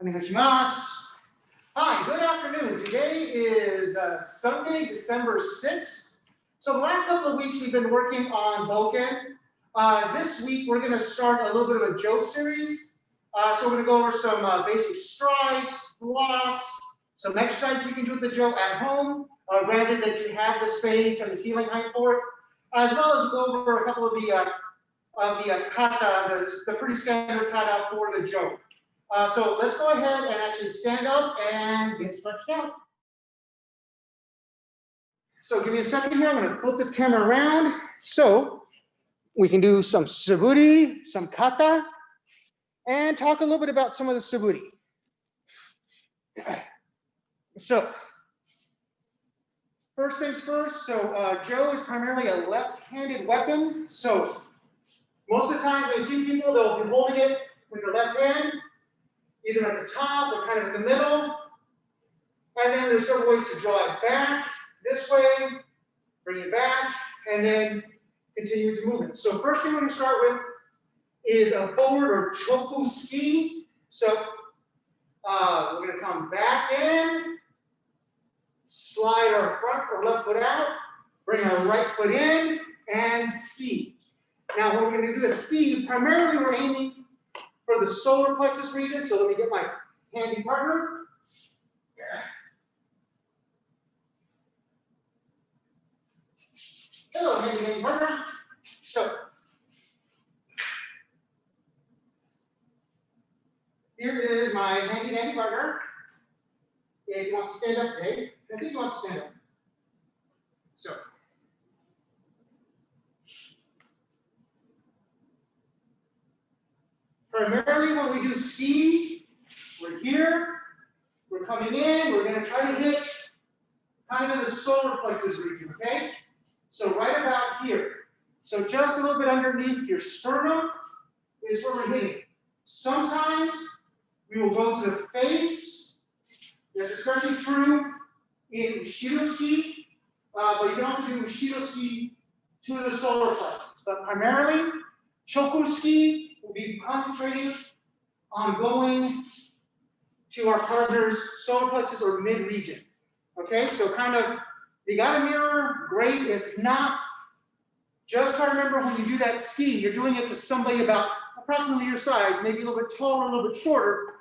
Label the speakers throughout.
Speaker 1: Onegaishimasu. Hi, good afternoon. Today is Sunday, December 6th. So the last couple of weeks we've been working on boken. This week we're going to start a little bit of a Jo series. So we're going to go over some basic strikes, blocks, some exercises you can do with the Jo at home, granted that you have the space and the ceiling height for it, as well as go over a couple of the kata, the pretty standard kata for the Jo. So let's go ahead and actually stand up and get stretched out. So give me a second here. I'm going to flip this camera around. So we can do some suburi, some kata, and talk a little bit about some of the suburi. So first things first. So Jo is primarily a left-handed weapon. So most of the time when you see people, they'll be holding it with their left hand, either at the top or kind of in the middle. And then there's several ways to draw it back this way, bring it back, and then continue its movement. So first thing we're going to start with is a forward or choko ski. So we're going to come back in, slide our front or left foot out, bring our right foot in, and ski. Now when we're going to do a ski, primarily we're aiming for the solar plexus region. So let me get my handy partner. Hello, handy partner. So here is my handy partner. If he wants to stand up today, I think he wants to stand up. So primarily when we do ski, we're here, we're coming in, we're going to try to hit kind of the solar plexus region, okay? So right about here. So just a little bit underneath your sternum is where we're hitting. Sometimes we will go to the face. That's especially true in Ushido ski, but you can also do Ushido ski to the solar plexus. But primarily, choko ski will be concentrating on going to our partner's solar plexus or mid-region. Okay, so kind of, you got a mirror, great. If not, just try to remember when you do that ski, you're doing it to somebody about approximately your size, maybe a little bit taller, a little bit shorter,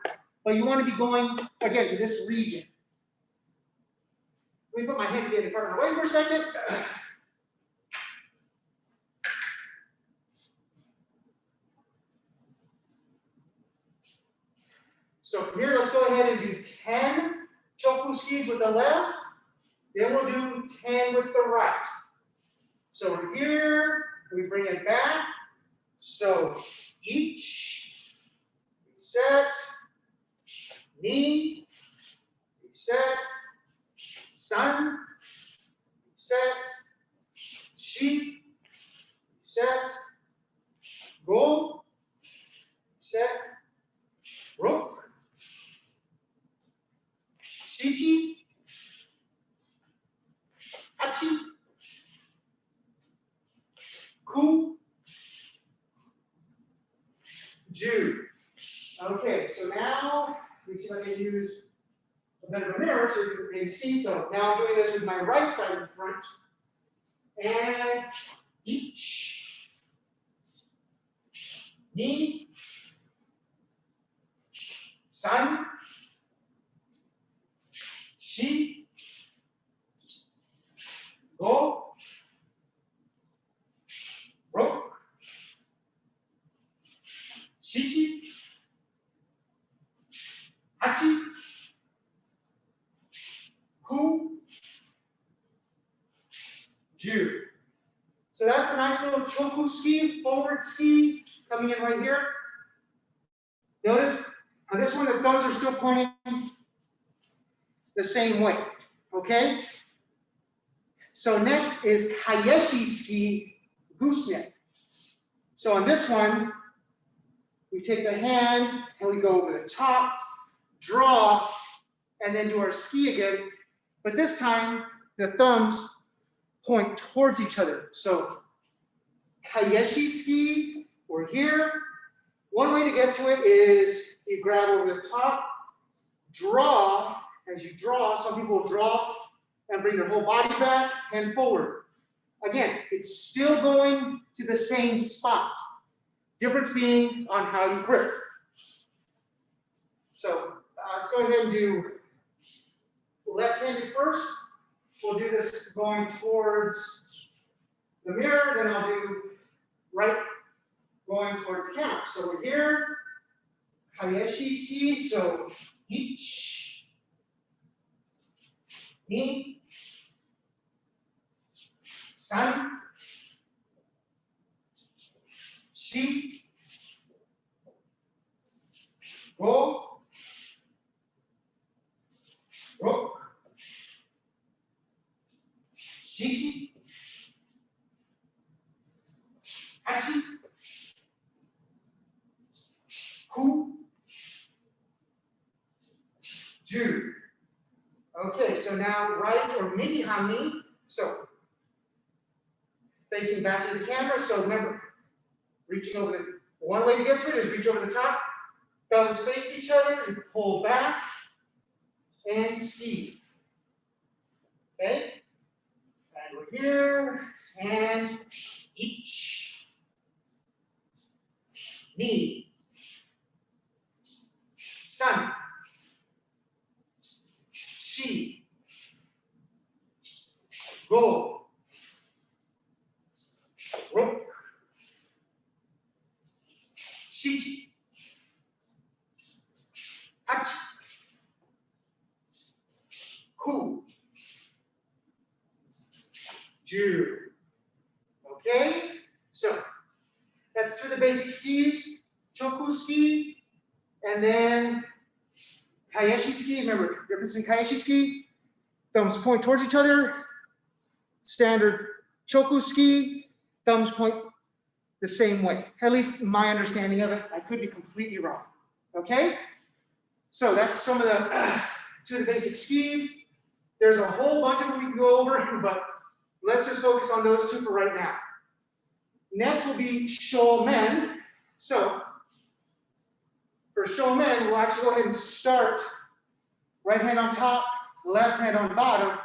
Speaker 1: but you want to be going, again, to this region. Let me put my handy dandy partner away for a second. So from here, let's go ahead and do 10 choko skis with the left. Then we'll do 10 with the right. So we're here, we bring it back. So each, reset, knee, reset, sun, reset, shi, reset, go, reset, rope, shichi, hachi, ku, ju. Okay, so now let me see if I can use a bit of a mirror so you can maybe see. So now I'm doing this with my right side in front. And each, knee, sun, shi, go, rope, shichi, hachi, ku, ju. So that's a nice little choko ski, forward ski, coming in right here. Notice on this one, the thumbs are still pointing the same way, okay? So next is kaeshi ski, gooseneck. So on this one, we take the hand and we go over the top, draw, and then do our ski again. But this time, the thumbs point towards each other. So kaeshi ski, we're here. One way to get to it is you grab over the top draw, as you draw, some people will draw and bring their whole body back and forward. Again, it's still going to the same spot. Difference being on how you grip. So let's go ahead and do left-handed first. We'll do this going towards the mirror, then I'll do right going towards the camera. So we're here, kaeshi ski, so each, ni, san, shi, go, ro, shichi, hachi, ku, ju. Okay, so now right or midi hami. So facing back into the camera. So remember, reaching over the one way to get to it is reach over the top. Thumbs face each other. You pull back and ski. Okay, and we're here and each knee. San, shi, go, ro, shichi, hachi, ku, ju. Okay, so that's two of the basic skis, choku ski, and then kaeshi ski. Remember, difference in kaeshi ski, thumbs point towards each other. Standard choku ski, thumbs point the same way. At least my understanding of it. I could be completely wrong. Okay? So that's some of the two of the basic skis. There's a whole bunch of them we can go over, but let's just focus on those two for right now. Next will be shomen. So for shomen, we'll actually go ahead and start right hand on top, left hand on bottom,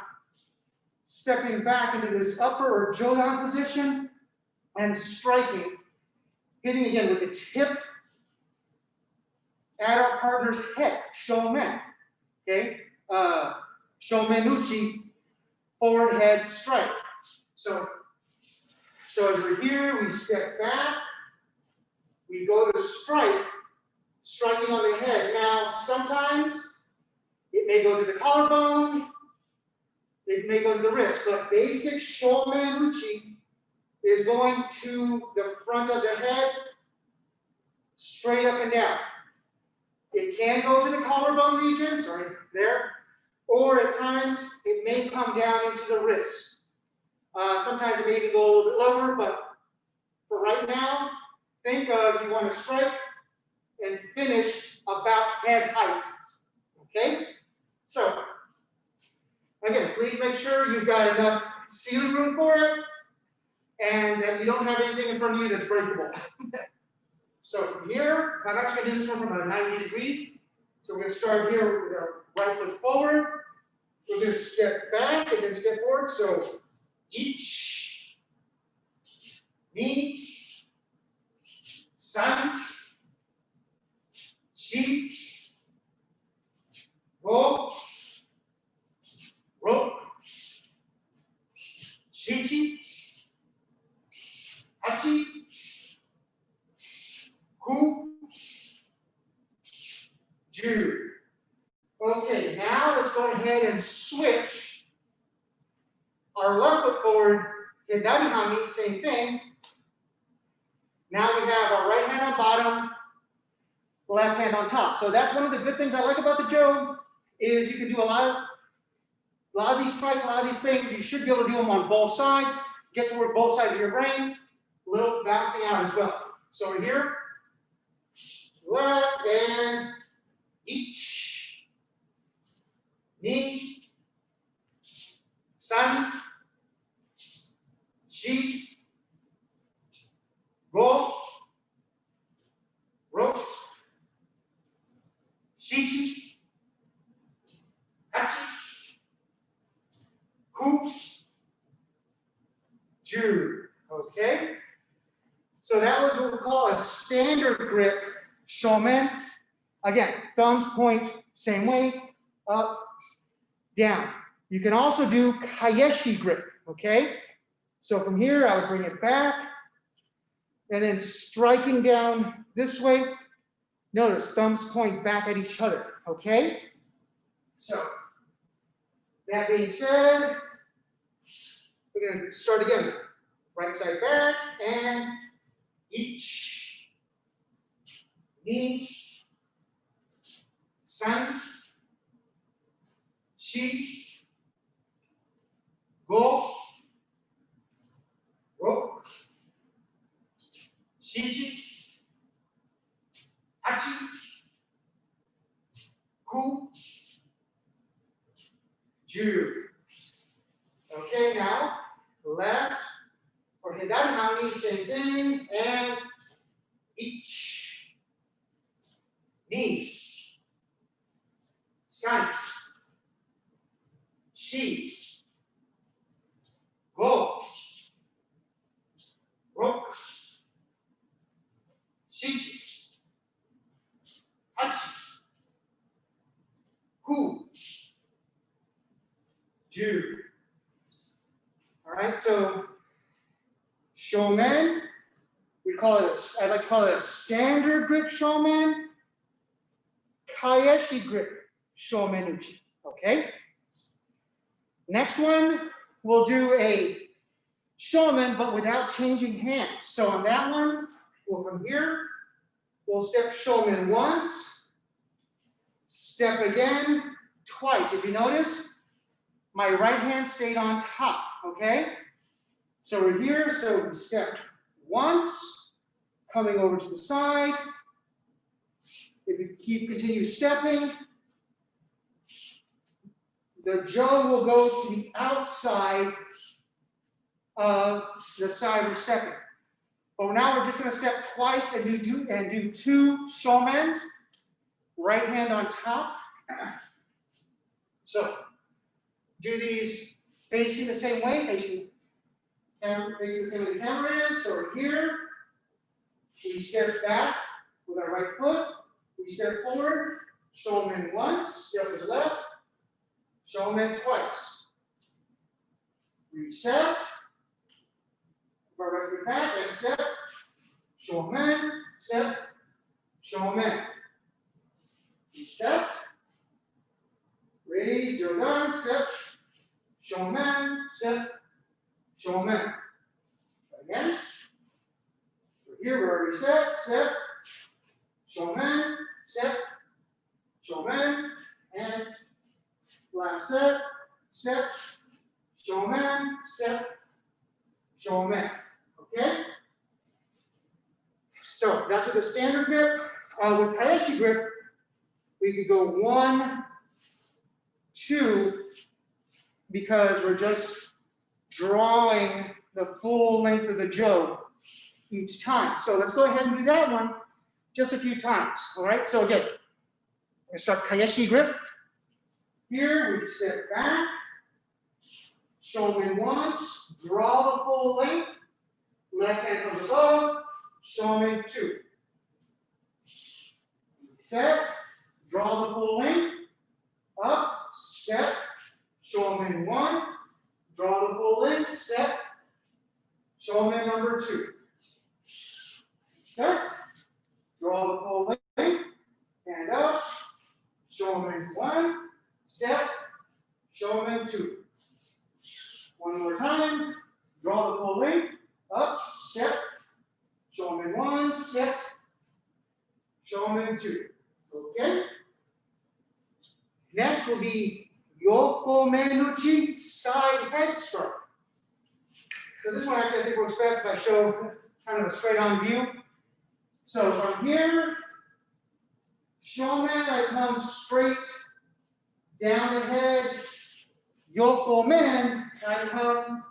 Speaker 1: stepping back into this upper or jodan position and striking, hitting again with the tip at our partner's head, shomen. Okay, shomenuchi, forward head strike. So as we're here, we step back, we go to strike, striking on the head. Now, sometimes it may go to the collarbone, it may go to the wrist, but basic shomenuchi is going to the front of the head, straight up and down. It can go to the collarbone region, sorry, there, or at times it may come down into the wrist. Sometimes it may even go a little bit lower, but for right now, think of you want to strike and finish about head height. Okay? So, again, please make sure you've got enough ceiling room for it and that you don't have anything in front of you that's breakable. So from here, I'm actually going to do this one from a 90-degree. So we're going to start here with our right foot forward. We're going to step back and then step forward. So each, ni, san, shi, go, ro, shichi, hachi, ku, ju. Okay, now let's go ahead and switch our left foot forward. Hindanihami, same thing. Now we have our right hand on bottom, left hand on top. So that's one of the good things I like about the jo is you can do a lot of these strikes, a lot of these things. You should be able to do them on both sides. Get to work both sides of your brain. A little bouncing out as well. So we're here, left and each, ni, san, shi, go, ro, shichi, So that was what we call a standard grip shomen. Again, thumbs point same way, up, down. You can also do kaeshi grip, okay? So from here, I would bring it back, and then striking down this way. Notice thumbs point back at each other, okay? So, that being said, we're going to start again. Right side back, and each, ni, san, shi, go, ro, shichi, hachi, ku, ju. Okay, now left or hidari mauni, same thing, and each, ni, san, shi, go, ro, shichi, hachi, ku, ju. All right, so shomen, we call it I like to call it a standard grip shomen, kaeshi grip shomenuchi. Okay. Next one, we'll do a shomen, but without changing hands. So on that one, we'll come here, we'll step shomen once, step again twice. If you notice, my right hand stayed on top, okay? So we're here, so we stepped once, coming over to the side. If you continue stepping, the jo will go to the outside of the side we're stepping. But now we're just going to step twice and do two shomens, right hand on top. So do these facing the same way, facing the same way the camera is. So we're here, we step back with our right foot, we step forward, shomen once, step to the left, shomen twice. Reset, our right foot back, and step, shomen, step, shomen. Reset, raise, jodan, step, shomen, step, shomen. Again, we're here, we're already set, step, shomen, step, shomen, and last set, step, shomen, step, shomen. Okay? So that's with the standard grip. With kaeshi grip, we could go 1, 2, because we're just drawing the full length of the jo each time. So let's go ahead and do that one just a few times. All right, so again, we're gonna start kaeshi grip. Here we step back, shomen once, draw the full length, left hand comes above, shomen 2. Set, draw the full length, up, step, shomen 1, draw the full length, step, shomen number 2. Set, draw the full length, and up, shomen 1, step, shomen 2. One more time, draw the full length, up, step, shomen 1, step, shomen 2. Okay? Next will be yokomenuchi side head strike. So this one actually I think works best if I show kind of a straight on view. So from here, shomen, I come straight down the head. Yokomen, I come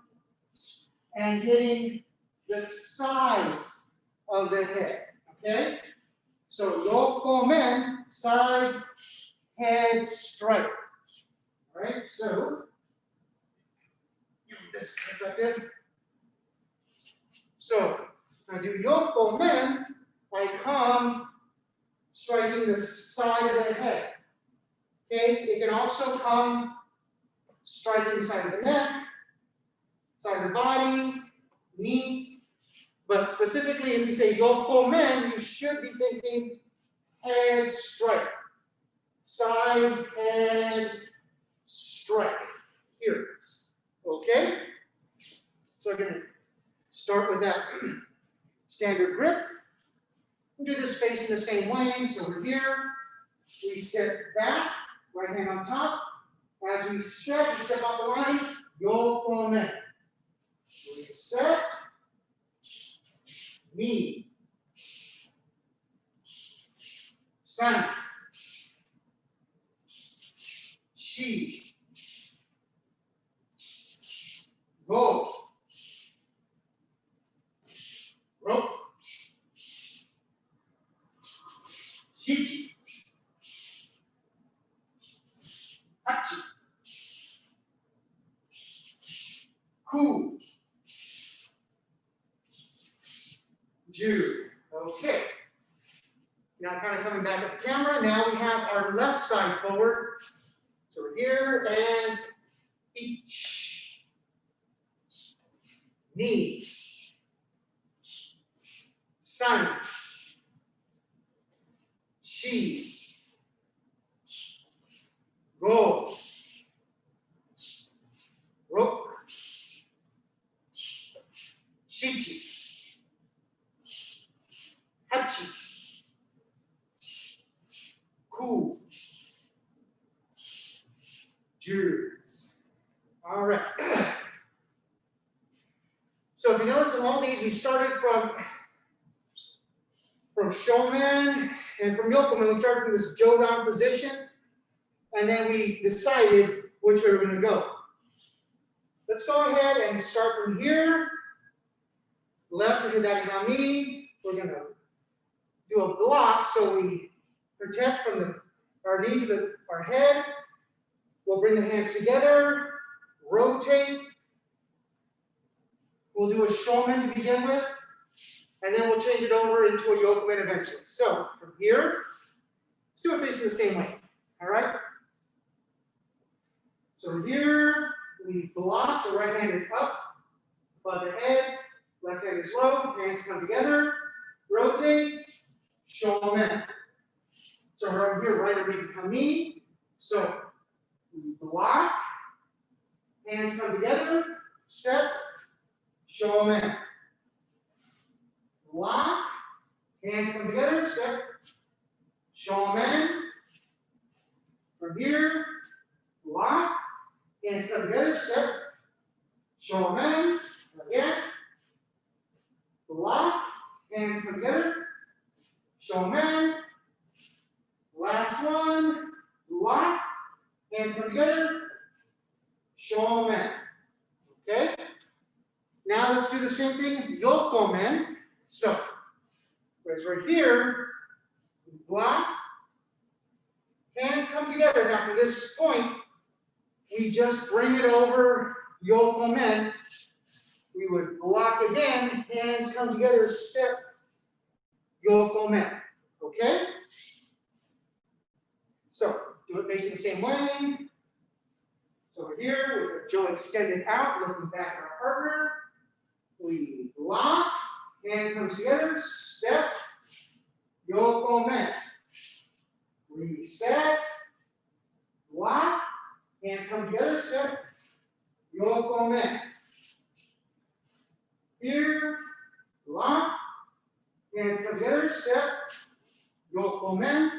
Speaker 1: and hitting the sides of the head. Okay? So yokomen, side head strike. All right, so give me this like this. So I do yokomen, I come striking the side of the head. Okay, it can also come striking the side of the neck, side of the body, knee. But specifically, if you say yokomen, you should be thinking head strike. Side, head, strike. Here. Okay? So we're going to start with that standard grip. We do this facing the same way. So we're here. We step back, right hand on top. As we step off the line, yokomen. We set, knee, san, shi, go, ro, shichi, hachi, ku, ju. Okay. Now kind of coming back at the camera. Now we have our left side forward. So we're here and each. Knee. San. Shi. Go. Ro. Shichi. Hachi. Ku. Ju. All right. So if you notice in all these, we started from shomen and from yokomen. We started from this jodan position, and then we decided which way we're going to go. Let's go ahead and start from here. Left to hidari. We're going to do a block so we protect from our knee to our head. We'll bring the hands together, rotate. We'll do a shomen to begin with, and then we'll change it over into a yokomen eventually. So from here, let's do it facing the same way. All right? So here, we block, so right hand is up above the head, left hand is low, hands come together, rotate, shomen. So we're here, right underneath kami. So we block, hands come together, step, shomen. Block, hands come together, step, shomen. From here, block, hands come together, step, shomen. Again, block, hands come together, shomen. Last one, block, hands come together, shomen. Okay? Now let's do the same thing, yokomen. So, as we're here, block, hands come together. Now from this point, we just bring it over yokomen. We would block again, hands come together, step, yokomen. Okay? So, do it facing the same way. So we're here with the jaw extended out, looking back at our partner. We block, hand comes together, step, yokomen. Reset, block, hands come together, step, yokomen. Here, block, hands come together, step, yokomen.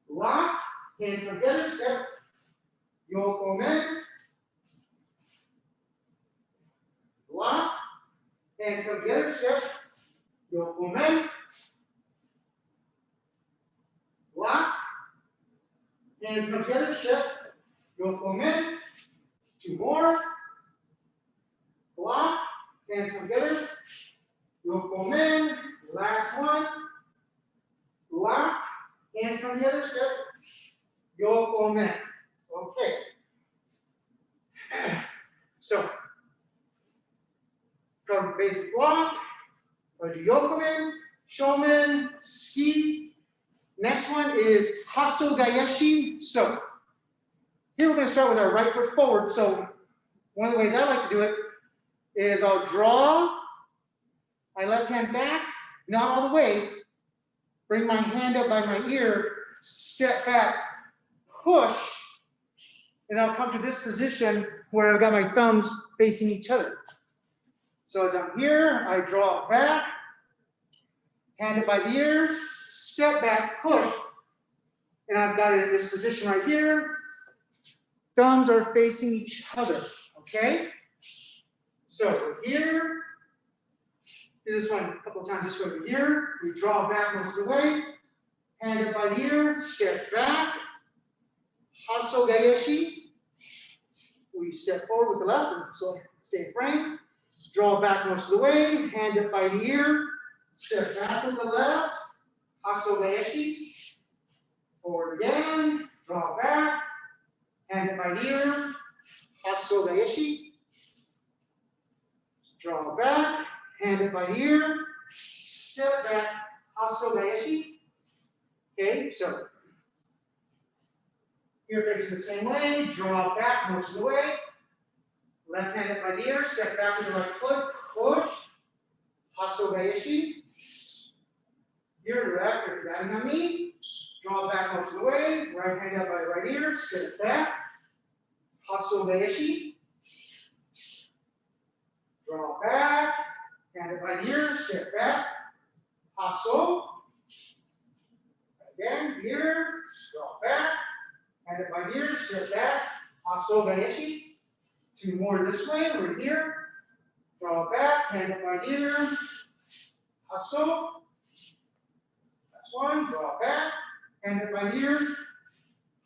Speaker 1: Block, hands come together, step, yokomen. Block, hands come together, step, yokomen. Block, hands come together, step, yokomen. Two more. Block, hands come together, yokomen. Last one. Block, hands come together, step, yokomen. Okay. So, Cover basic block. Or do yokomen, shomen, tsuki. Next one is hasso gaeshi. So here we're going to start with our right foot forward. So one of the ways I like to do it is I'll draw my left hand back, not all the way, bring my hand up by my ear, step back, push, and I'll come to this position where I've got my thumbs facing each other. So as I'm here, I draw back, hand it by the ear, step back, push, and I've got it in this position right here. Thumbs are facing each other, okay? So we're here. Do this one a couple of times this way. We're here. We draw back most of the way. Hand it by the ear, step back. Hasso gaeshi. We step forward with the left, so stay in frame. Draw back most of the way. Hand it by the ear. Step back with the left. Hasso gaeshi. Forward again. Draw back. Hand it by the ear. Hasso gaeshi. Draw back. Hand it by the ear. Step back. Hasso gaeshi. Okay, so here facing the same way. Draw back most of the way. Left hand by the ear. Step back with the right foot. Push. Hasso gaeshi. Here, left, or irimi. Draw back most of the way. Right hand up by the right ear. Step back. Hasso gaeshi. Draw back. Hand it by the ear. Step back. Hasso. Again, here. Draw back. Hand it by the ear. Step back. Hasso gaeshi. Two more this way. We're here. Draw back. Hand it by the ear. Hasso. That's one. Draw back. Hand it by the ear.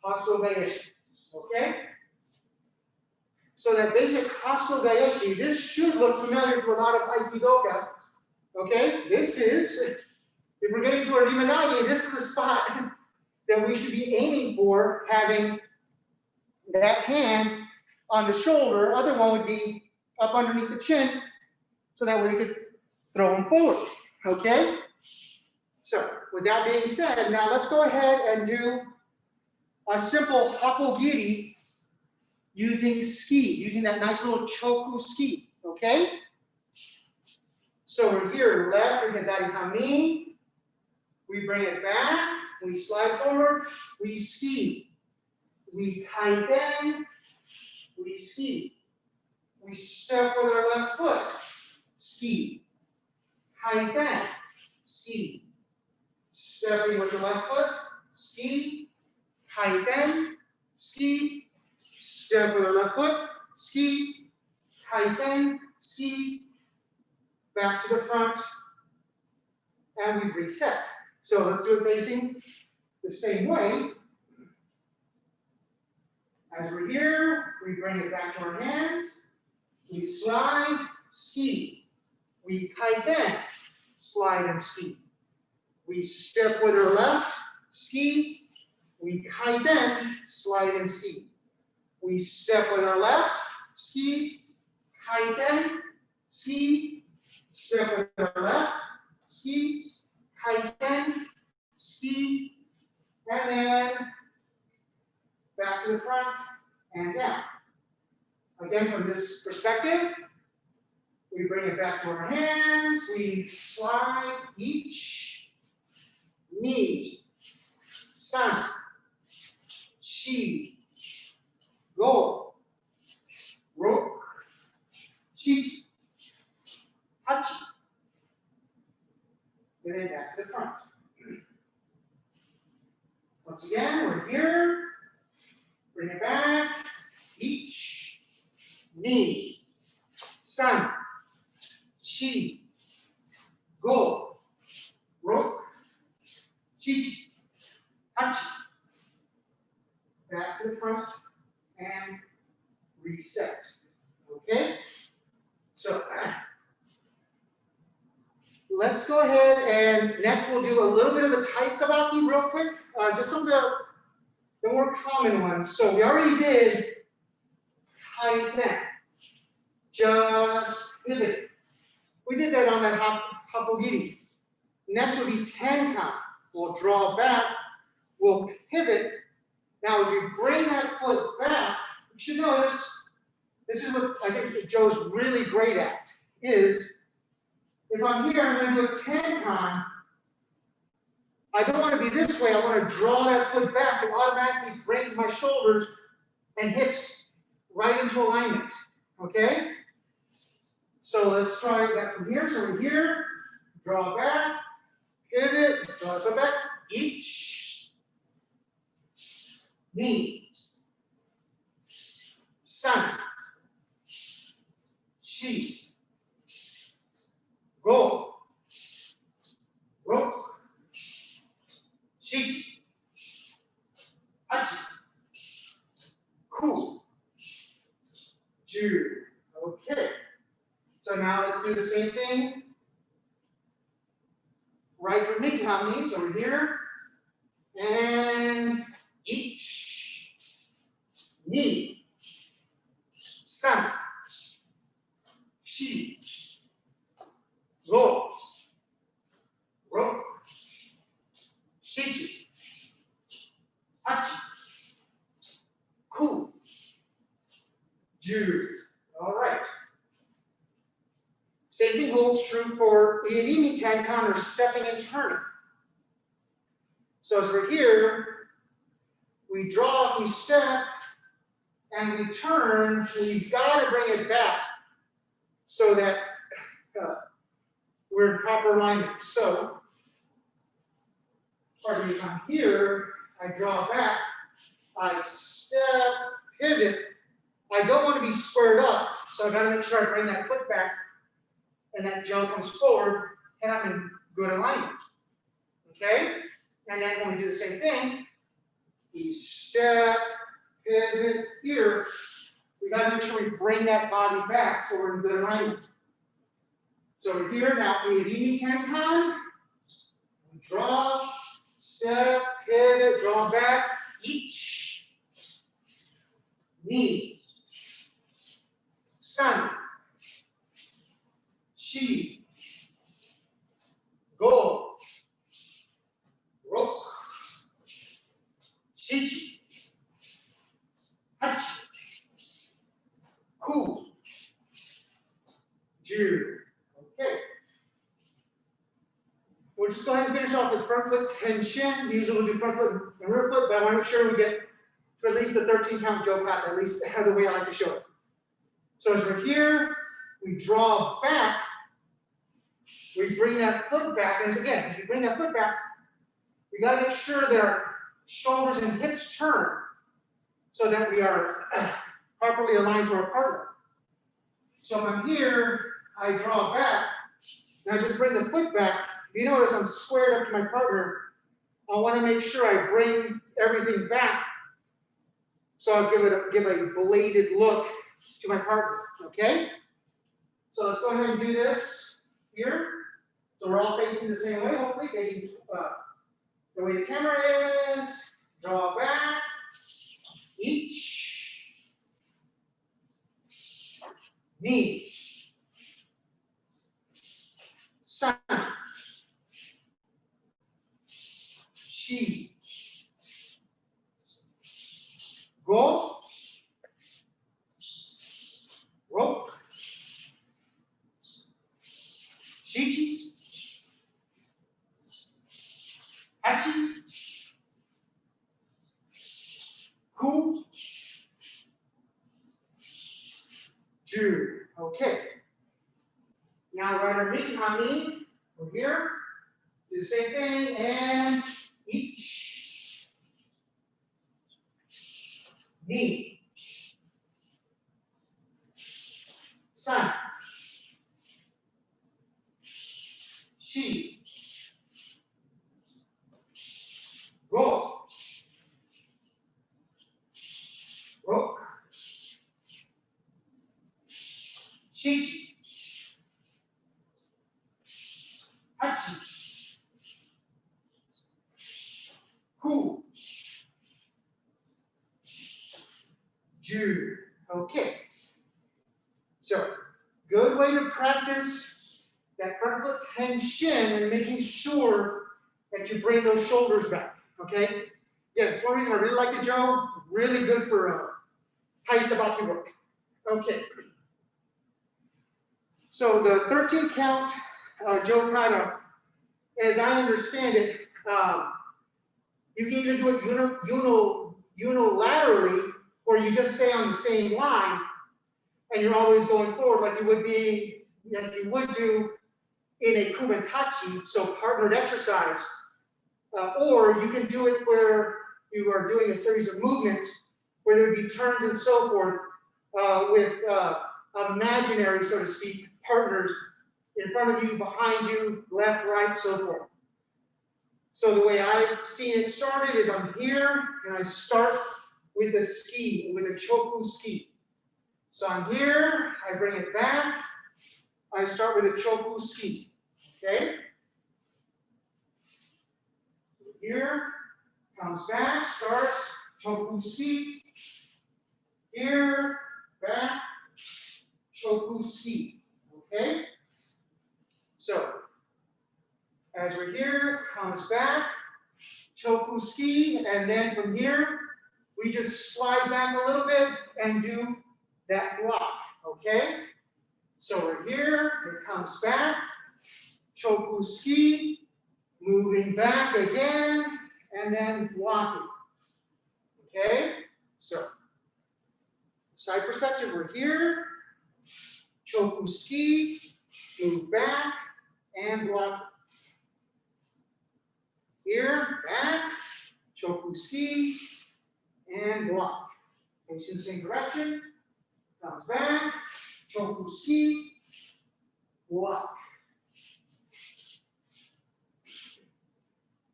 Speaker 1: Hasso gaeshi. Okay? So that basic hasso gaeshi, this should look familiar to a lot of Aikidoka. Okay? This is, if we're getting to our Rimanagi, this is the spot that we should be aiming for, having that hand on the shoulder. Other one would be up underneath the chin, so that way we could throw them forward. Okay? So, with that being said, now let's go ahead and do a simple happo giri using ski, using that nice little choko ski. Okay? So we're here, left, we get that irimi. We bring it back, we slide forward, we ski. We kaiten, we ski. We step with our left foot, ski. Kaiten, ski. Stepping with the left foot, ski. Kaiten, ski. Step with our left foot, ski. Kaiten, ski. Back to the front, and we reset. So let's do it facing the same way. As we're here, we bring it back to our hands. We slide, ski. We kaiten, slide and ski. We step with our left, ski. We kaiten, slide and ski. We step with our left, ski. Kaiten, ski. Step with our left, ski. Kaiten, ski. And then back to the front and down. Again, from this perspective, we bring it back to our hands. We slide each knee, san, shi, go, ro, chi, hachi. And then back to the front. Once again, we're here. Bring it back. Each knee, san, shi, go, ro, chi, hachi. Back to the front and reset. Okay? So let's go ahead and next we'll do a little bit of the tai sabaki real quick. Just some of the more common ones. So we already did kaiten. Just pivot. We did that on that happo giri. Next would be tenkan. We'll draw back, we'll pivot. Now as we bring that foot back, you should notice, this is what I think Joe's really great at, is if I'm here, I'm going to do a tenkan. I don't want to be this way, I want to draw that foot back. It automatically brings my shoulders and hips right into alignment, okay? So let's try that from here. So we're here, draw back, pivot, draw it back, each, ni, san, shi, go, ro, shi, hachi, ku, ju. Okay. So now let's do the same thing. Right for Mickey Hammies over here. And each, ni, san, shi, go, ro, shichi, hachi, ku, ju. All right. Same thing holds true for irimi tenkan, or stepping and turning. So as we're here, we draw, we step, and we turn. We've got to bring it back so that we're in proper alignment. So, pardon me, if I'm here, I draw back, I step, pivot. I don't want to be squared up, so I've got to make sure I bring that foot back and that Joe comes forward, and I'm in good alignment. Okay? And then when we do the same thing, we step, pivot here. We got to make sure we bring that body back so we're in good alignment. So we're here now, irimi tenkan. We draw, step, pivot, draw back, each, ni, san, shi, go, ro, shichi, hachi, ku, ju. Okay. We'll just go ahead and finish off with front foot tenchin. Usually we'll do front foot and rear foot, but I want to make sure we get to at least the 13 count Joe pattern, at least the way I like to show it. So as we're here, we draw back, we bring that foot back, and again, as we bring that foot back, we got to make sure that our shoulders and hips turn so that we are properly aligned to our partner. So if I'm here, I draw back, and I just bring the foot back. You notice I'm squared up to my partner. I want to make sure I bring everything back, so I'll give a bladed look to my partner. Okay? So let's go ahead and do this here. So we're all facing the same way, hopefully, facing the way the camera is. Draw back, each, ni, san, shi, go, ro, shichi, hachi, ku, ju. Okay. Now right our Mickey Hami over here. Do the same thing, and each, ni, san, shi, go, ro, shichi, hachi, ku, ju. Okay. So, good way to practice that front foot tenchin and making sure that you bring those shoulders back, okay? Yeah, that's one reason I really like the Joe. Really good for Thai sabaki work. Okay. So the 13 count Joe kata, as I understand it, you can either do it unilaterally, or you just stay on the same line, and you're always going forward like you would do in a kuben-tachi, so partnered exercise. Or you can do it where you are doing a series of movements where there would be turns and so forth with imaginary, so to speak, partners in front of you, behind you, left, right, so forth. So the way I've seen it started is I'm here and I start with a ski, with a choku ski. So I'm here, I bring it back, I start with a choku ski, okay? Here, comes back, starts, choku ski. Here, back, choku ski, okay? So, as we're here, comes back, choku ski, and then from here, we just slide back a little bit and do that block, okay? So we're here, it comes back, choku ski, moving back again, and then blocking, okay? So, side perspective, we're here, choku ski, move back, and block. Here, back, choku ski, and block. Facing the same direction, comes back, choku ski, block.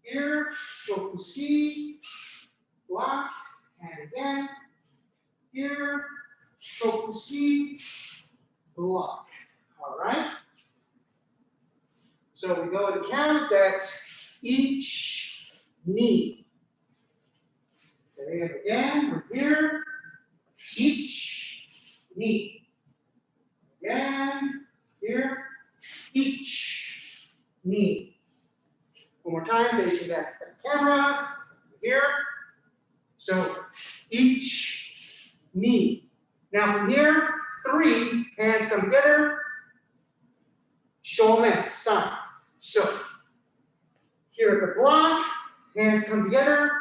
Speaker 1: Here, choku ski, block, and again. Here, choku ski, block. All right? So we go to count that each knee. Okay, again, we're here, each knee. Again, here, each knee. One more time, facing that camera, here. So, each knee. Now from here, 3 hands come together, shomen, sun. So, here at the block, hands come together,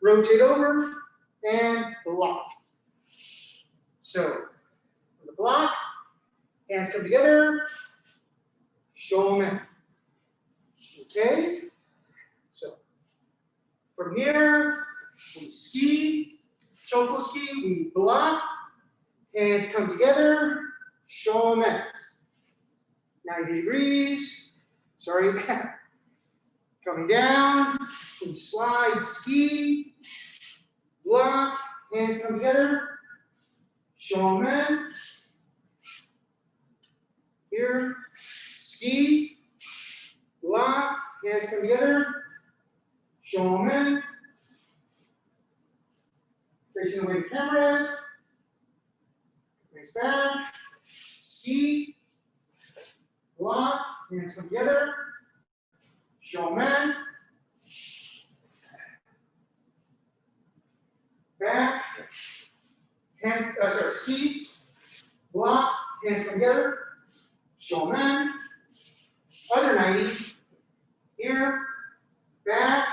Speaker 1: rotate over, and block. So, the block, hands come together, shomen. Okay? So, from here, we ski, choko ski, we block, hands come together, shomen. 90 degrees, sorry, coming down, we slide, ski, block, hands come together, shomen. Here, ski, block, hands come together, shomen. Facing the way the camera is. Brings back, ski, block, hands come together, shomen. Back, hands, ski, block, hands come together, shomen. Other 90, here, back,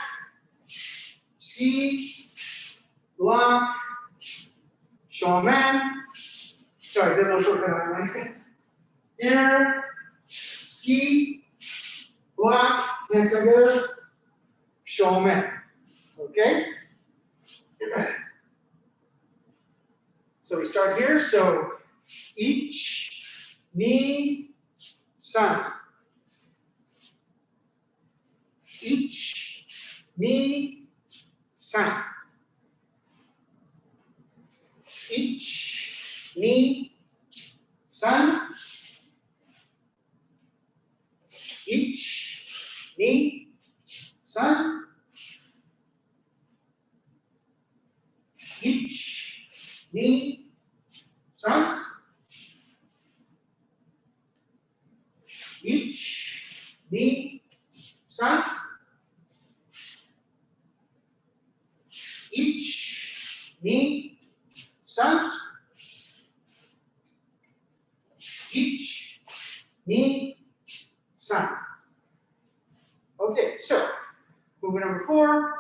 Speaker 1: ski, block, shomen. Sorry, did a little shortcut on that one. Here, ski, block, hands come together, shomen. Okay? So we start here. So each knee, sun. Each knee, sun. Each knee, sun. Each knee, sun. Each knee, sun. Ich, ni, san. Ich, ni, san. Ich, ni, san. Okay, so movement number 4.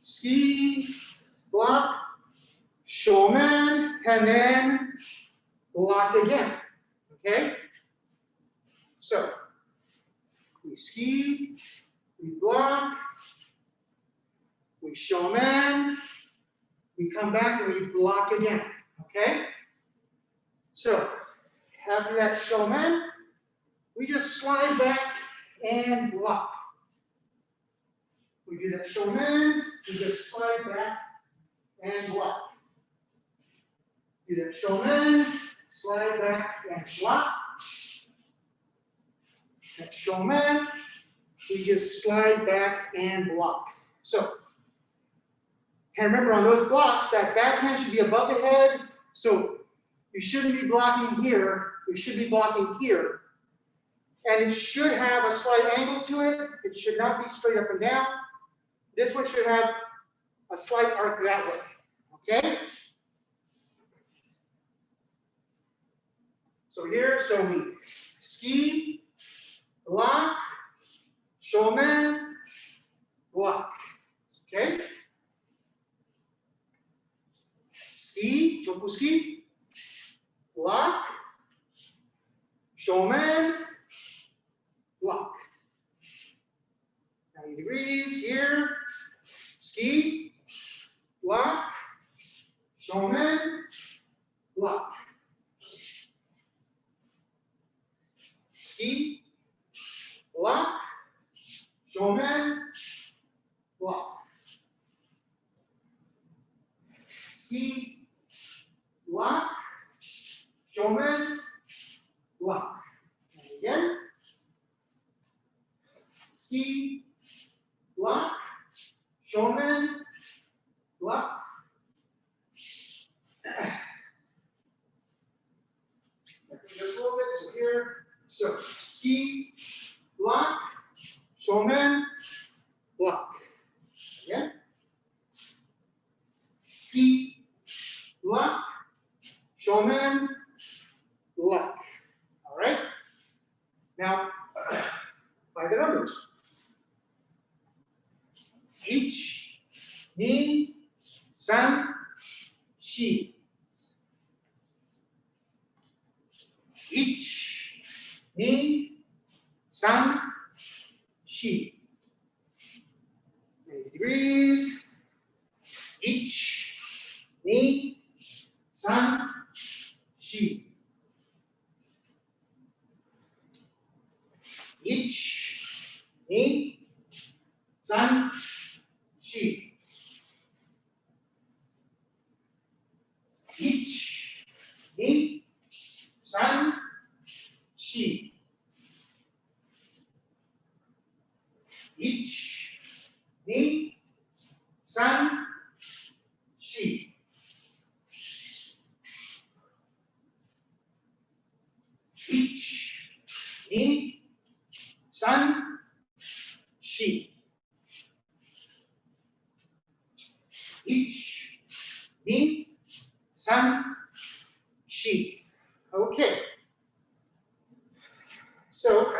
Speaker 1: Ski, block, shomen, and then block again. Okay? So we ski, we block, we shomen, we come back and we block again. Okay? So after that shomen, we just slide back and block. We do that shomen, we just slide back and block. Do that shomen, slide back and block. That shomen, we just slide back and block. So, and remember on those blocks, that backhand should be above the head. So you shouldn't be blocking here, you should be blocking here. And it should have a slight angle to it. It should not be straight up and down. This one should have a slight arc that way. Okay? So here, so we ski, block, shomen, block. Okay? Ski, choku ski, block, shomen, block. 90 degrees here, ski, block, shomen, block. Ski, block, shomen, block. Ski, block, shomen, block. And again. Ski, block, shomen, block. Just a little bit, so here. So ski, block, shomen, block. Again. Ski, block, shomen, block. All right. Now, by the numbers. Ich, ni, san, shi. Ich, ni, san, shi. 90 degrees. Ich, ni, san, shi. Ich, ni, san, shi. Ich, ni, san, shi. Ich, ni, san, shi. Ich, ni, san, shi. Ich, ni, san, shi. Okay. So,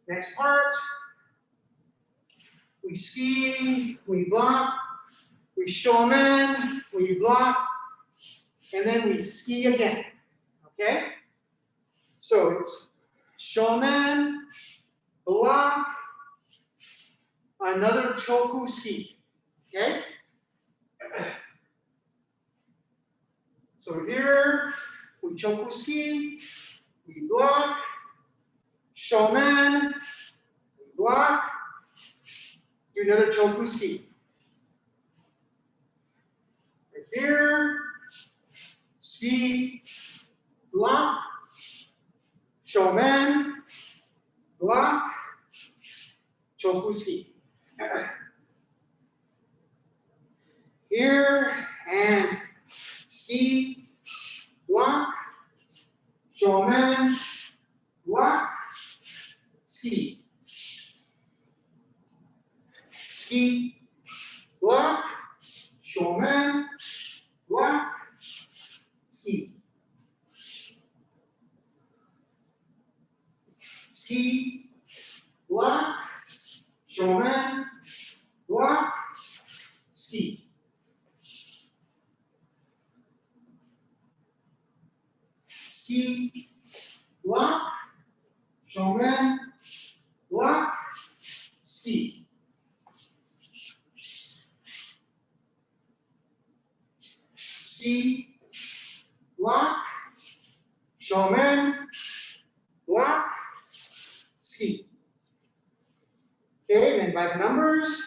Speaker 1: next part. We ski, we block, we shomen, we block, and then we ski again. Okay? So it's shomen, block, another choku ski. Okay? So here, we choku ski, we block, shomen, we block, do another choku ski. Right here, ski, block, shomen, block, choku ski. Here and ski, block, shomen, ski, block, shomen, block, ski. Ski, block, shomen, block, ski. Ski, block, shomen, block, ski. Ski, block, shomen, block, ski. Okay, and by the numbers,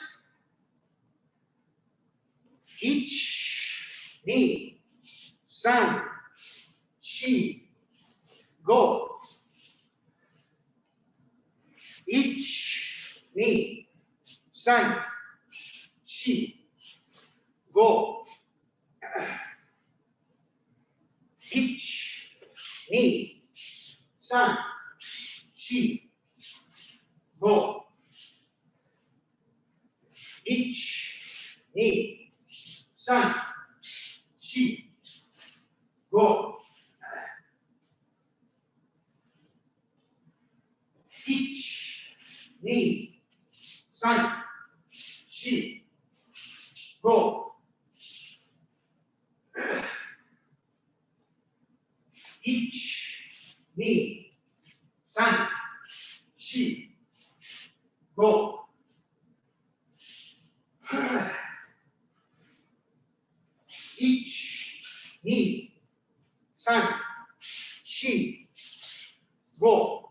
Speaker 1: each, ni, san, shi, go. Each, ni, san, shi, go. Each, ni, san, shi, go. Each, ni, san, shi, go. Each, ni, san, shi, go. Each, ni, san, shi, go. Each, ni, san, shi, go.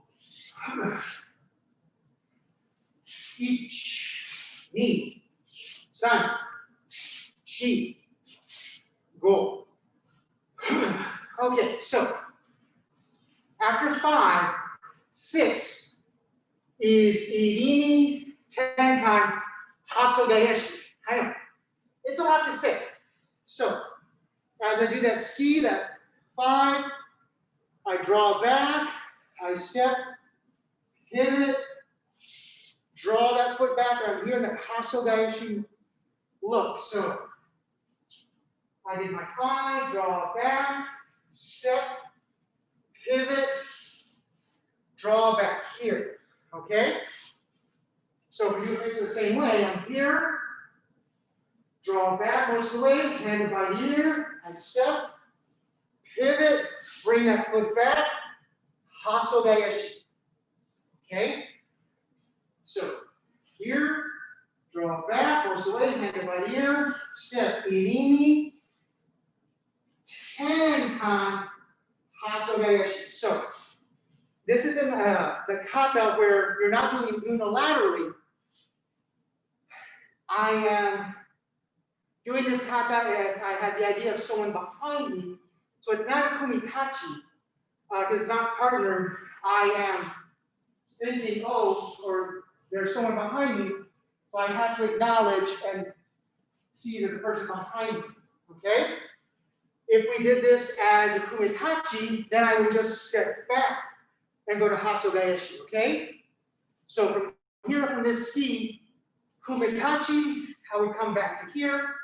Speaker 1: Each, ni, san, shi, go. Okay, so after 5, 6 is irimi, tenkan, hasso, gaeshi. I know it's a lot to say. So as I do that ski, that 5, I draw back, I step, pivot, draw that foot back. I'm here, that hasso, gaeshi look. So I did my 5, draw back, step, pivot, draw back here. Okay? So if we do this the same way, I'm here, draw back most of the way, handed by the ear, and step, pivot, bring that foot back, hasso, gaeshi. Okay? So here, draw back most of the way, handed by the ear, step, irimi, tenkan, hasso, gaeshi. So this is in the kata where you're not doing it unilaterally. I am doing this kata and I had the idea of someone behind me. So it's not a kumitachi, because it's not partnered. I am thinking, oh, or there's someone behind me. So I have to acknowledge and see that the person behind me, okay? If we did this as a kumitachi, then I would just step back and go to hasso, gaeshi, okay? So from here, from this ski, kumitachi, how we come back to here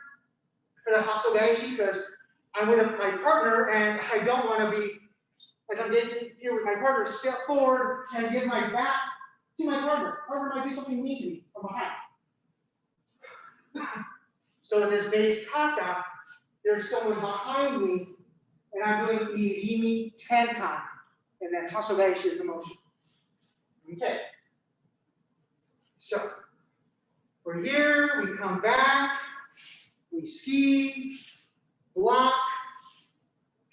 Speaker 1: for the hasso, gaeshi, because I'm with my partner and I don't want to be, as I'm getting here with my partner, step forward and give my back to my partner. Partner might do something mean to me from behind. So in this base kata, there's someone behind me, and I'm doing irimi, tenkan, and then hasso, gaeshi is the motion. Okay. So we're here, we come back, we ski, block,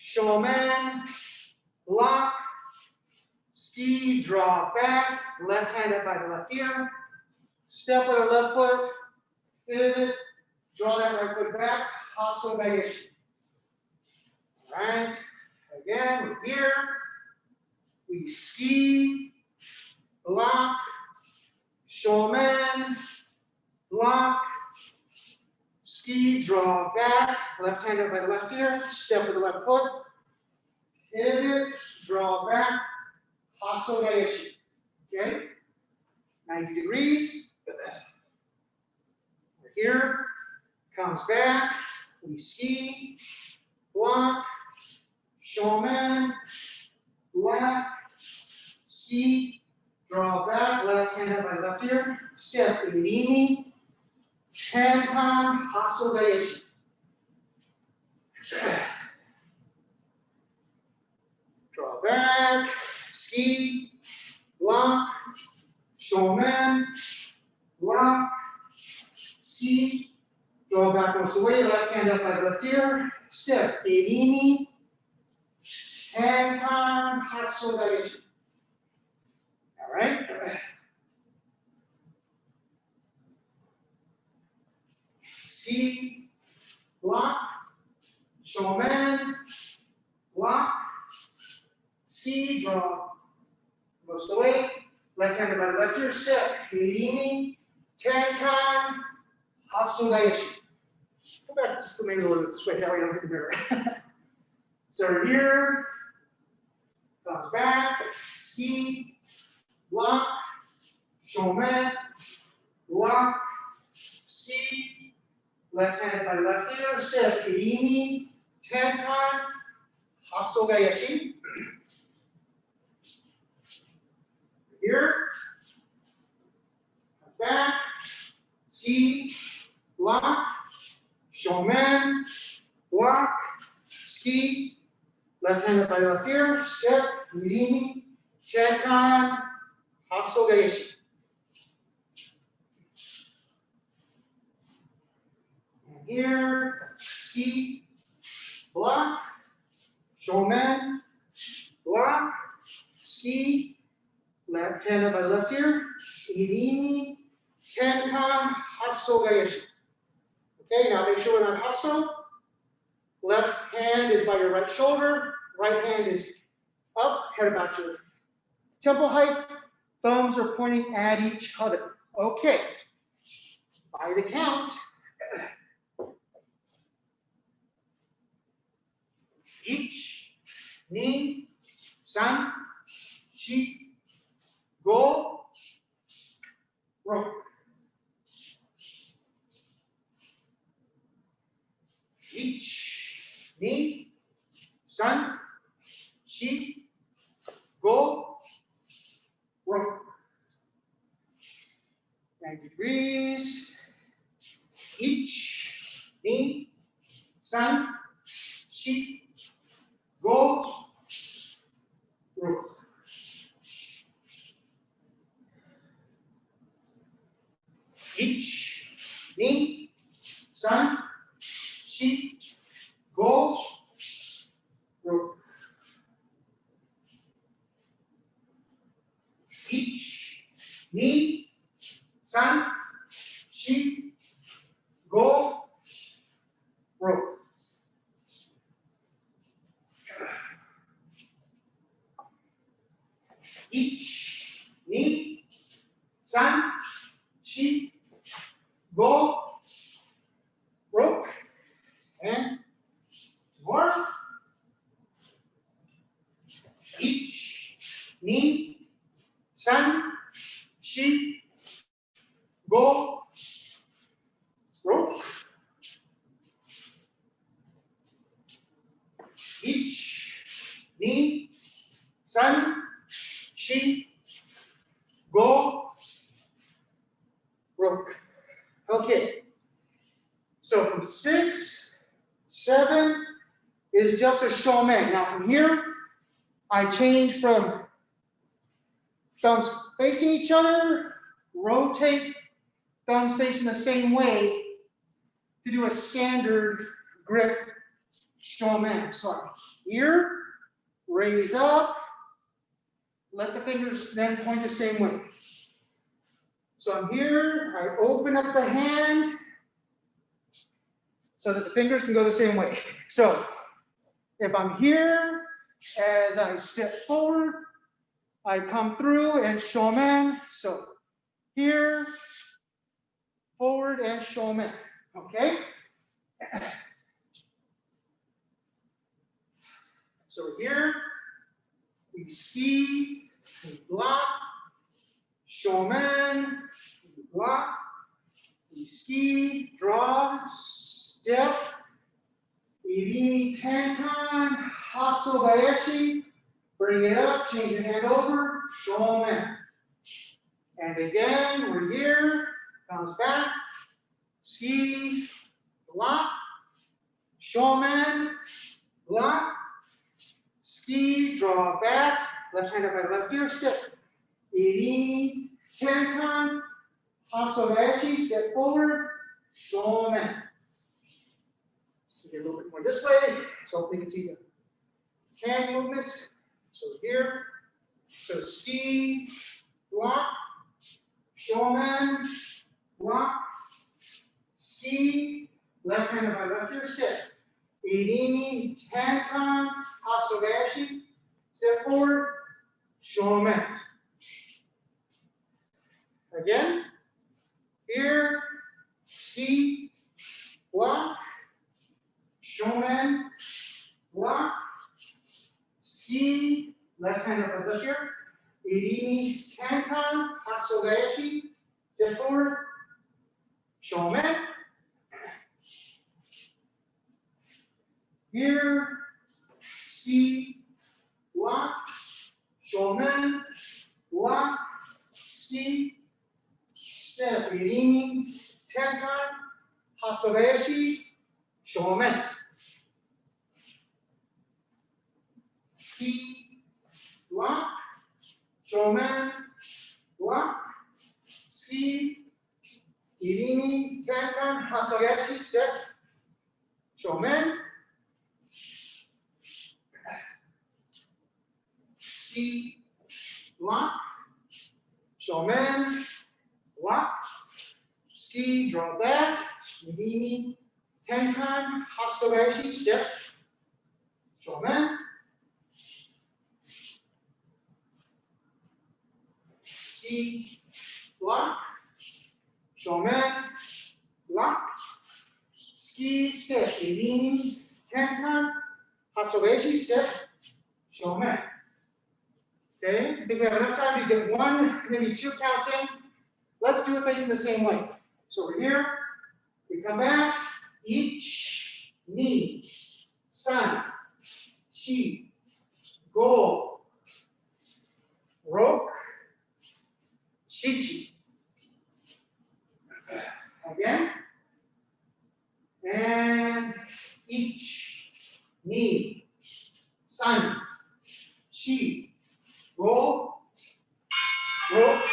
Speaker 1: shomen, block, ski, draw back, left hand up by the left ear, step with our left foot, pivot, draw that right foot back, hasso, gaeshi. All right, again, we're here, we ski, block, shomen, block, ski, draw back, left hand up by the left ear, step with the left foot, pivot, draw back, hasso, gaeshi. Okay? 90 degrees. Here, comes back, we ski, block, shomen, block, ski, draw back, left hand up by left ear, step, irimi, tenkan, hasso, gaeshi. Draw back, ski, block, shomen, block, ski, draw back most of the way, left hand up by left ear, step, irimi, tenkan, hasso, gaeshi. All right. Ski, block, shomen, block, ski, draw most of the way, left hand by the left ear, step, irimi, tenkan, hasso, gaeshi. Go back just to maybe a little bit this way, that way I don't hit the mirror. So here, comes back, ski, block, shomen, block, ski, left hand by left ear, step, irimi, tenkan, hasso, gaeshi. Here, comes back, ski, block, shomen, block, ski, left hand by left ear, step, irimi, tenkan, hasso, gaeshi. And here, ski, block, shomen, block, ski, left hand by left ear, irimi, tenkan, hasso, gaeshi. Okay, now make sure we're not hasso. Left hand is by your right shoulder, right hand is up, head about your temple height, thumbs are pointing at each other. Okay, by the count, each, ni, san, shi, go, ro. Each, ni, san, shi, go, ro. 90 degrees. Each, ni, san, shi, go, ro. Each, ni, san, shi, go, ro. Each, ni, san, shi, go, ro. Each, ni, san, shi, go, ro. And more. Each, ni, san, shi, go, ro. Each, ni, san, shi, go, ro. Okay. So from 6, 7 is just a shomen. Now from here, I change from thumbs facing each other, rotate, thumbs facing the same way to do a standard grip shomen. So I'm here, raise up, let the fingers then point the same way. So I'm here, I open up the hand so that the fingers can go the same way. So if I'm here, as I step forward, I come through and shomen. So here, forward and shomen. Okay? So here, we ski, we block, shomen, we block, we ski, draw, step, irimi, tenkan, hasso, gaeshi. Bring it up, change your hand over, shomen. And again, we're here, comes back, ski, block, shomen, block, ski, draw back, left hand up by left ear, step, irimi, tenkan, hasso, gaeshi, step forward, shomen. So get a little bit more this way, so hopefully you can see the hand movement. So here, so ski, block, shomen, block, ski, left hand by left ear, step, irimi, tenkan, hasso, gaeshi, step forward, shomen. Again, here, ski, block, shomen, block, ski, left hand up left ear, irimi, tenkan, hasso, gaeshi, step forward, shomen. Here, ski, block, shomen, block, ski, step, irimi, tenkan, hasso, gaeshi, shomen. Ski, block, shomen, block, ski, irimi, tenkan, hasso, gaeshi, step, shomen. Ski, block, shomen, block, ski, draw back, irimi, tenkan, hasso, gaeshi, step, shomen. Ski, block, shomen, block, ski, step, irimi, tenkan, hasso, gaeshi, step, shomen. Okay, I think we have enough time to get one, maybe two counts in. Let's do it facing the same way. So we're here, we come back, ich, ni, san, shi, go, rok, shichi. Again, and ich, ni, san, shi, go, rok,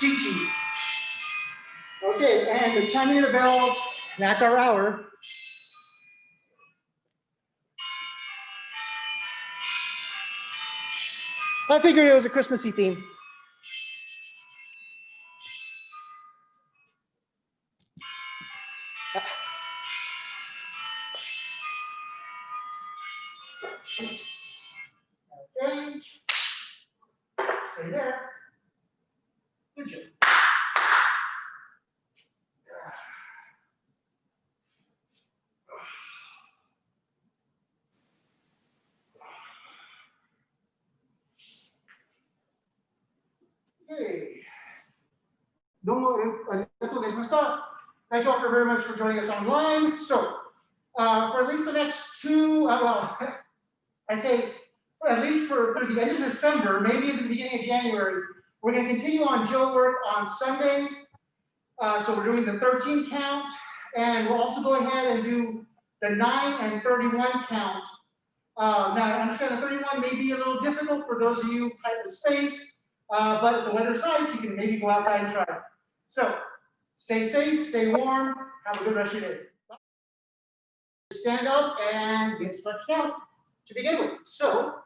Speaker 1: shichi. Okay, and the chiming of the bells, that's our hour. I figured it was a Christmassy theme. Okay, stay there. Good job. Okay. Thank you all very much for joining us online. So, for at least the next two, well, I'd say at least for the end of December, maybe into the beginning of January, we're going to continue on Joe work on Sundays. So we're doing the 13 count, and we'll also go ahead and do the 9 and 31 count. Now, I understand the 31 may be a little difficult for those of you tight with space, but if the weather's nice, you can maybe go outside and try it. So, stay safe, stay warm, have a good rest of your day. Stand up and get stretched out to begin with. So,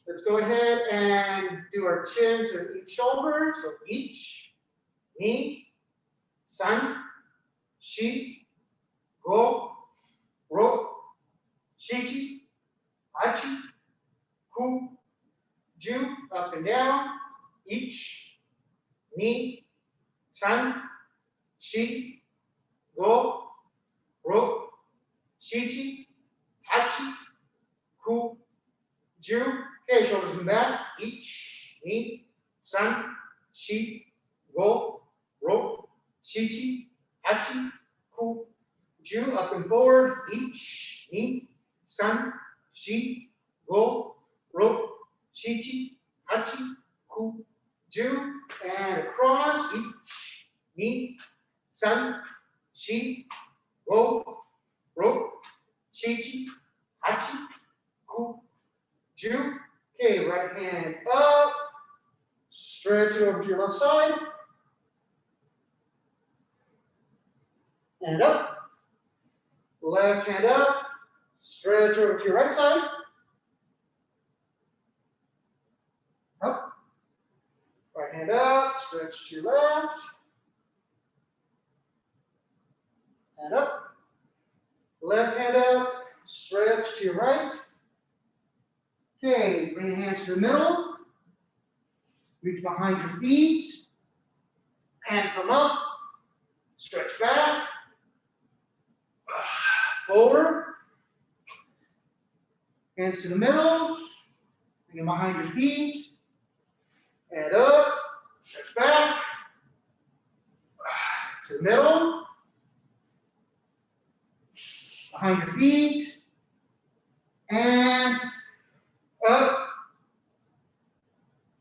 Speaker 1: let's go ahead and do our chin to each shoulder. So, each, ni, san, shi, go, ro, shichi, hachi, ku, ju, up and down, each, ni, san, shi, go, ro, shichi, hachi, ku, ju. Okay, shoulders in back, each, ni, san, shi, go, ro, shichi, hachi, ku, ju, up and forward, ich, ni, san, shi, go, ro, shichi, hachi, ku, ju, and across, ich, ni, san, shi, go, ro, shichi, hachi, ku, ju. Okay, right hand up, stretch it over to your left side, and up. Left hand up, stretch over to your right side, up. Right hand up, stretch to your left, and up. Left hand up, stretch to your right. Okay, bring your hands to the middle, reach behind your feet, and come up, stretch back, forward, hands to the middle, bring them behind your feet, and up, stretch back, to the middle, behind your feet, and up,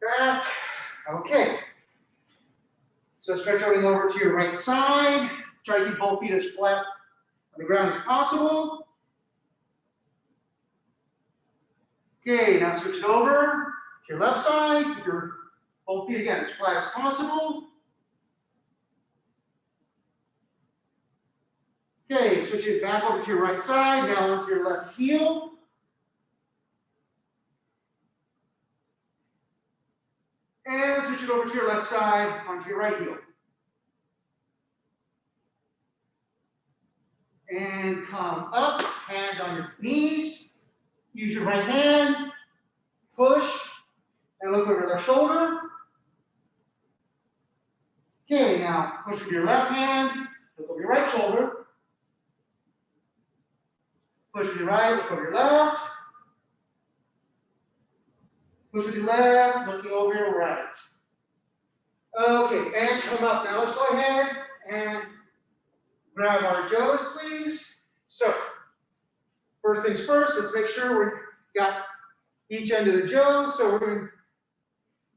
Speaker 1: back. Okay. So stretching over to your right side. Try to keep both feet as flat on the ground as possible. Okay, now switch it over to your left side. Keep your both feet again as flat as possible. Okay, switch it back over to your right side. Now onto your left heel. And switch it over to your left side onto your right heel. And come up, hands on your knees. Use your right hand, push, and look over your left shoulder. Okay, now push with your left hand, look over your right shoulder. Push with your right, look over your left. Push with your left, looking over your right. Okay, and come up. Now let's go ahead and grab our joes, please. So, first things first, let's make sure we've got each end of the jo. So we're going to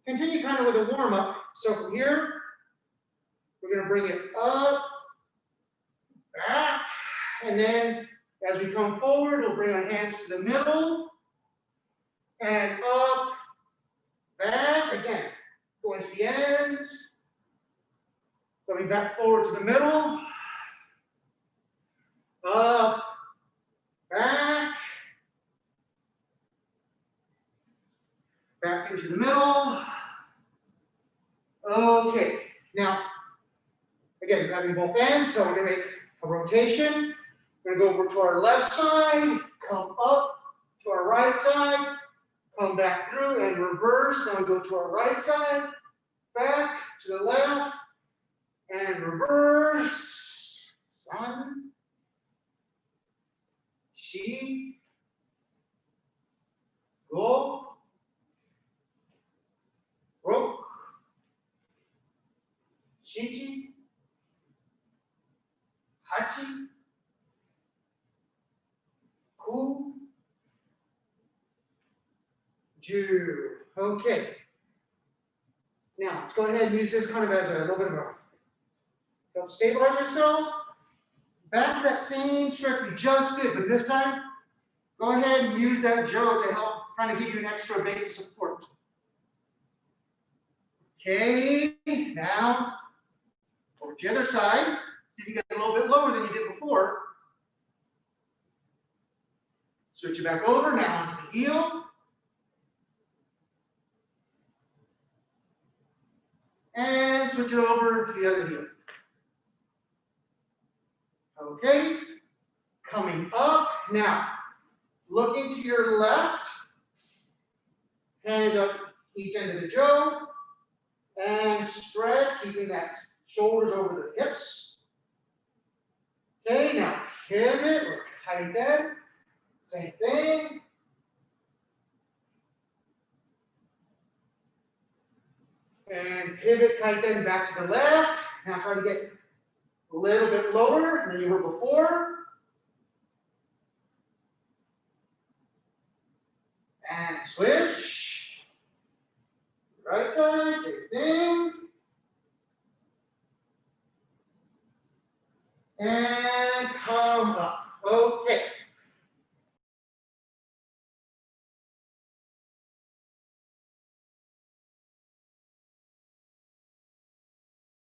Speaker 1: continue kind of with a warm up. So from here, we're going to bring it up, back, and then as we come forward, we'll bring our hands to the middle, and up, back, again, going to the ends, coming back forward to the middle, up, back, back into the middle. Okay, now, again, grabbing both ends, so we're going to make a rotation. We're going to go over to our left side, come up to our right side, come back through and reverse. Now we go to our right side, back to the left, and reverse. San, shi, go, ro, shichi, hachi, ku, ju. Okay. Now, let's go ahead and use this kind of as a little bit of a help stabilize ourselves. Back to that same stretch we just did, but this time, go ahead and use that jo to help kind of give you an extra base of support. Okay, now over to the other side. See if you get a little bit lower than you did before. Switch it back over now onto the heel. And switch it over to the other heel. Okay, coming up. Now, looking to your left, hands up each end of the jo, and stretch, keeping that shoulders over the hips. Okay, now pivot or kaiten, same thing. And pivot kaiten back to the left. Now try to get A little bit lower than you were before. And switch. Right side, same thing. And come up. Okay.